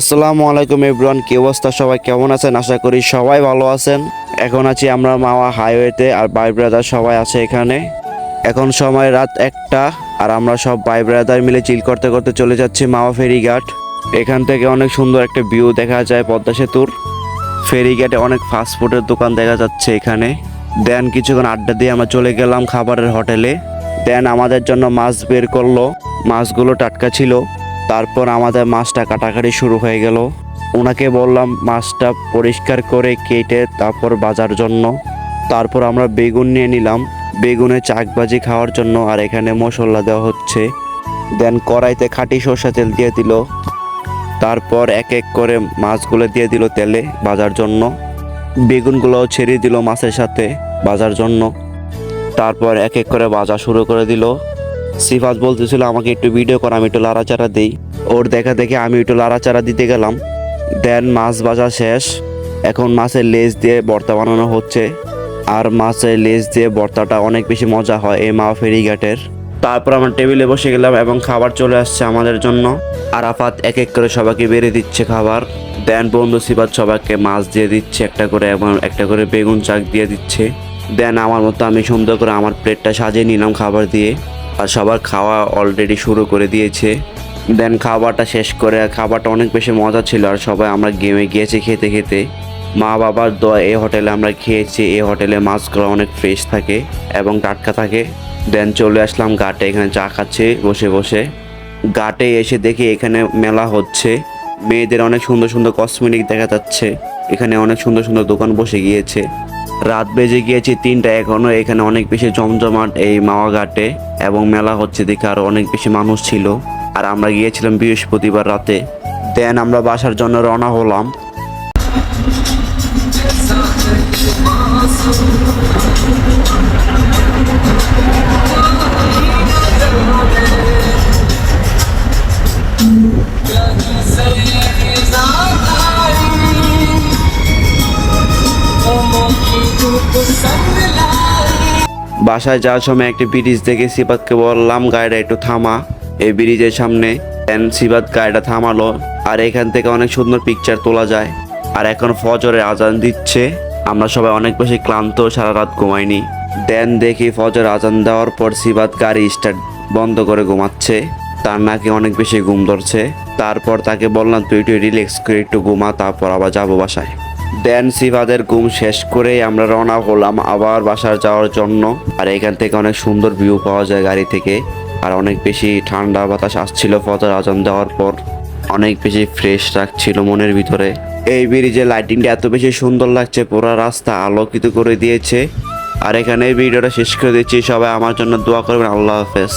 আসসালামু আলাইকুম এভরিওয়ান, কি অবস্থা? সবাই কেমন আছেন? আশা করি সবাই ভালো আছেন। এখন আছি আমরা মাওয়া হাইওয়েতে, আর ভাই ব্রাদার সবাই আছে এখানে। এখন সময় রাত 1টা, আর আমরা সব ভাই ব্রাদার মিলে চিল করতে করতে চলে যাচ্ছি মাওয়া ফেরিঘাট। এখান থেকে অনেক সুন্দর একটা ভিউ দেখা যায় পদ্মা সেতুর। ফেরিঘাটে অনেক ফাস্টফুডের দোকান দেখা যাচ্ছে এখানে। দেন কিছুক্ষণ আড্ডা দিয়ে আমরা চলে গেলাম খাবারের হোটেলে। দেন আমাদের জন্য মাছ বের করলো, মাছগুলো টাটকা ছিল। তারপর আমাদের মাছটা কাটাকাটি শুরু হয়ে গেল। ওনাকে বললাম মাছটা পরিষ্কার করে কেটে তারপর বাজার জন্য। তারপর আমরা বেগুন নিয়ে নিলাম, বেগুনে চাকবাজি খাওয়ার জন্য। আর এখানে মশলা দেওয়া হচ্ছে। দেন কড়াইতে খাঁটি সরষের তেল দিয়ে দিল। তারপর এক এক করে মাছগুলো দিয়ে দিল তেলে ভাজার জন্য। বেগুনগুলোও ছেড়ে দিল মাছের সাথে ভাজার জন্য। তারপর এক এক করে ভাজা শুরু করে দিল। সিফাত বলতেছিল আমাকে একটু ভিডিও কর, আমি একটু লাড়াচাড়া দিই। ওর দেখা দেখে আমি একটু লাড়াচাড়া দিতে গেলাম। দেন মাছ ভাজা শেষ। এখন মাছের লেজ দিয়ে ভর্তা বানানো হচ্ছে। আর মাছের লেজ দিয়ে ভর্তাটা অনেক বেশি মজা হয় এই মাওয়া ফেরিঘাটের। তারপর আমরা টেবিলে বসে গেলাম এবং খাবার চলে আসছে আমাদের জন্য। আরাফাত এক এক করে সবাইকে বেড়ে দিচ্ছে খাবার। দেন বন্ধু সিফাত সবাইকে মাছ দিয়ে দিচ্ছে একটা করে, এবং একটা করে বেগুন চাক দিয়ে দিচ্ছে। দেন আমার মতো আমি সুন্দর করে আমার প্লেটটা সাজিয়ে নিলাম খাবার দিয়ে। আর সবার খাওয়া অলরেডি শুরু করে দিয়েছে। দেন খাবারটা শেষ করে, খাবারটা অনেক বেশি মজা ছিল। আর সবাই আমরা গেমে গিয়েছি খেতে খেতে। মা বাবার দোয়া এই হোটেলে আমরা খেয়েছি। এই হোটেলে মাছগুলো অনেক ফ্রেশ থাকে এবং টাটকা থাকে। দেন চলে আসলাম ঘাটে, এখানে চা খাচ্ছি বসে বসে। ঘাটে এসে দেখি এখানে মেলা হচ্ছে। মেয়েদের অনেক সুন্দর সুন্দর কসমেটিক দেখা যাচ্ছে। এখানে অনেক সুন্দর সুন্দর দোকান বসে গিয়েছে। রাত বেজে গিয়েছে 3টা, এখনো এখানে অনেক বেশি জমজমাট এই মাওয়া ঘাটে, এবং মেলা হচ্ছে দেখে আরো অনেক বেশি মানুষ ছিল। আর আমরা গিয়েছিলাম বৃহস্পতিবার রাতে। দেন আমরা বাসার জন্য রওনা হলাম। বাসায় যাওয়ার সময় একটি ব্রিজ দেখে সিফাতকে বললাম গাড়িটা একটু থামা এই ব্রিজের সামনে। দেন সিফাত গাড়িটা থামালো। আর এখান থেকে অনেক সুন্দর পিকচার তোলা যায়। আর এখন ফজরের আজান দিচ্ছে। আমরা সবাই অনেক বেশি ক্লান্ত, সারা রাত ঘুমাইনি। দেন দেখি ফজর আজান দেওয়ার পর সিফাত গাড়ি স্টার্ট বন্ধ করে ঘুমাচ্ছে। তার নাকি অনেক বেশি ঘুম ধরছে। তারপর তাকে বললাম তুই একটু রিল্যাক্স করে একটু ঘুমা, তারপর আবার যাবো বাসায়। দেন সিফাতের ঘুম শেষ করেই আমরা রওনা হলাম আবার বাসায় যাওয়ার জন্য। আর এখান থেকে অনেক সুন্দর ভিউ পাওয়া যায় গাড়ি থেকে। আর অনেক বেশি ঠান্ডা বাতাস আসছিল ফজর আজান দেওয়ার পর। অনেক বেশি ফ্রেশ লাগছিল মনের ভিতরে। এই ব্রিজের লাইটিংটা এত বেশি সুন্দর লাগছে, পুরো রাস্তা আলোকিত করে দিয়েছে। আর এখানে ভিডিওটা শেষ করে দিচ্ছি। সবাই আমার জন্য দোয়া করবেন। আল্লাহ হাফেজ।